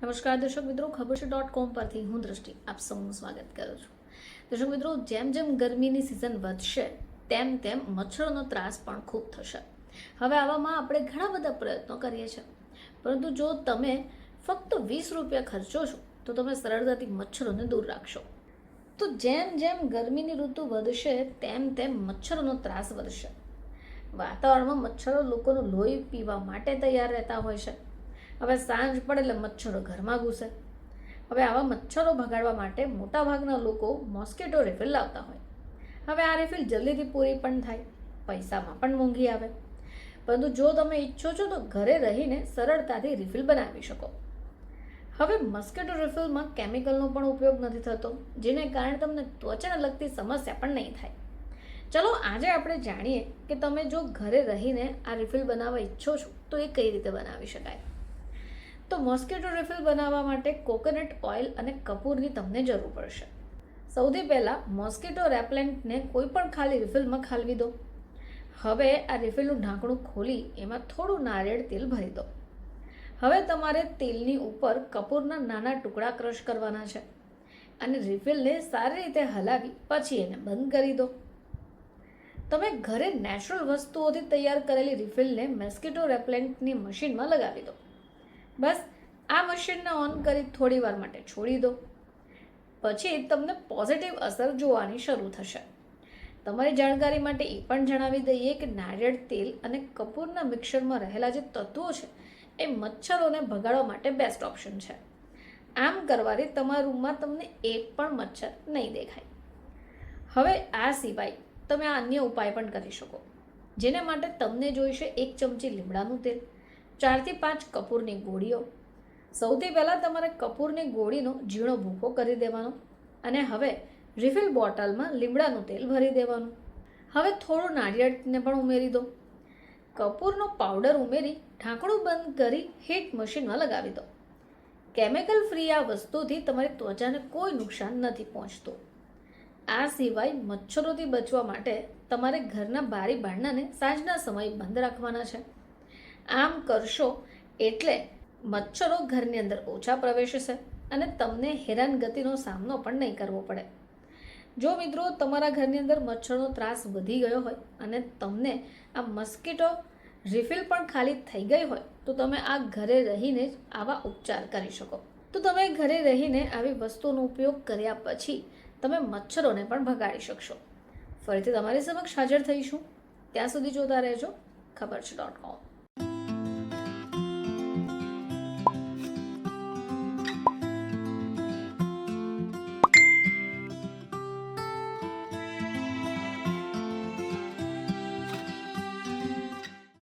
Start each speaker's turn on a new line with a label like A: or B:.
A: નમસ્કાર દર્શક મિત્રો, ખબર છે .com પરથી હું દ્રષ્ટિ આપ સૌનું સ્વાગત કરું છું. દર્શક મિત્રો, જેમ જેમ ગરમીની સિઝન વધશે તેમ તેમ મચ્છરોનો ત્રાસ પણ ખૂબ થશે. હવે આવામાં આપણે ઘણા બધા પ્રયત્નો કરીએ છીએ, પરંતુ જો તમે ફક્ત 20 રૂપિયા ખર્ચો છો તો તમે સરળતાથી મચ્છરોને દૂર રાખશો. તો જેમ જેમ ગરમીની ઋતુ વધશે તેમ તેમ મચ્છરોનો ત્રાસ વધશે. વાતાવરણમાં મચ્છરો લોકોનું લોહી પીવા માટે તૈયાર રહેતા હોય છે. હવે સાંજ પડે એટલે મચ્છરો ઘરમાં ઘૂસે. હવે આવા મચ્છરો ભગાડવા માટે મોટાભાગના લોકો મોસ્કીટો રિફિલ લાવતા હોય. હવે આ રિફિલ જલ્દીથી પૂરી પણ થાય, પૈસામાં પણ મોંઘી આવે. પરંતુ જો તમે ઈચ્છો છો તો ઘરે રહીને સરળતાથી રિફિલ બનાવી શકો. હવે મોસ્કીટો રિફિલમાં કેમિકલનો પણ ઉપયોગ નથી થતો, જેને કારણે તમને ત્વચાને લગતી સમસ્યા પણ નહીં થાય. ચલો આજે આપણે જાણીએ કે તમે જો ઘરે રહીને આ રિફિલ બનાવવા ઈચ્છો છો તો એ કઈ રીતે બનાવી શકાય. તો મોસ્કીટો રિફિલ બનાવવા માટે કોકોનટ ઓઇલ અને કપૂરની તમને જરૂર પડશે. સૌથી પહેલાં મોસ્કીટો રેપલેન્ટને કોઈ પણ ખાલી રિફિલમાં ખાલવી દો. હવે આ રિફિલનું ઢાંકણું ખોલી એમાં થોડું નારિયેળ તેલ ભરી દો. હવે તમારે તેલની ઉપર કપૂરના નાના ટુકડા ક્રશ કરવાના છે અને રિફિલને સારી રીતે હલાવી પછી એને બંધ કરી દો. તમે ઘરે નેચરલ વસ્તુઓથી તૈયાર કરેલી રિફિલને મોસ્કીટો રેપલેન્ટની મશીનમાં લગાવી દો. બસ આ મશીનને ઓન કરી થોડી વાર માટે છોડી દો. પછી તમને પોઝિટિવ અસર જોવાની શરૂ થશે. તમારી જાણકારી માટે એ પણ જણાવી દઈએ કે નારિયેળ તેલ અને કપૂરના મિક્સરમાં રહેલા જે તત્વો છે એ મચ્છરોને ભગાડવા માટે બેસ્ટ ઓપ્શન છે. આમ કરવાથી તમારા રૂમમાં તમને એક પણ મચ્છર નહીં દેખાય. હવે આ સિવાય તમે આ અન્ય ઉપાય પણ કરી શકો, જેને માટે તમને જોઈશે 1 ચમચી લીમડાનું તેલ, 4 થી 5 કપૂરની ગોળીઓ. સૌથી પહેલાં તમારે કપૂરની ગોળીનો ઝીણો ભૂકો કરી દેવાનો અને હવે રિફિલ બોટલમાં લીમડાનું તેલ ભરી દેવાનું. હવે થોડું નારિયેળને પણ ઉમેરી દો. કપૂરનો પાવડર ઉમેરી ઢાંકણું બંધ કરી હીટ મશીનમાં લગાવી દો. કેમિકલ ફ્રી આ વસ્તુથી તમારી ત્વચાને કોઈ નુકસાન નથી પહોંચતું. આ સિવાય મચ્છરોથી બચવા માટે તમારે ઘરના બારી બારણાને સાંજના સમયે બંધ રાખવાના છે. આમ કરશો એટલે મચ્છરો ઘરની અંદર ઓછા પ્રવેશશે અને તમને હેરાનગતિનો સામનો પણ નહીં કરવો પડે. જો મિત્રો તમારા ઘરની અંદર મચ્છરનો ત્રાસ વધી ગયો હોય અને તમને આ મોસ્કીટો રિફિલ પણ ખાલી થઈ ગઈ હોય તો તમે આ ઘરે રહીને જ આવા ઉપચાર કરી શકો. તો તમે ઘરે રહીને આવી વસ્તુનો ઉપયોગ કર્યા પછી તમે મચ્છરોને પણ ભગાડી શકશો. ફરીથી તમારી સમક્ષ હાજર થઈશું. ત્યાં સુધી જોતા રહેજો ખબર છે .com.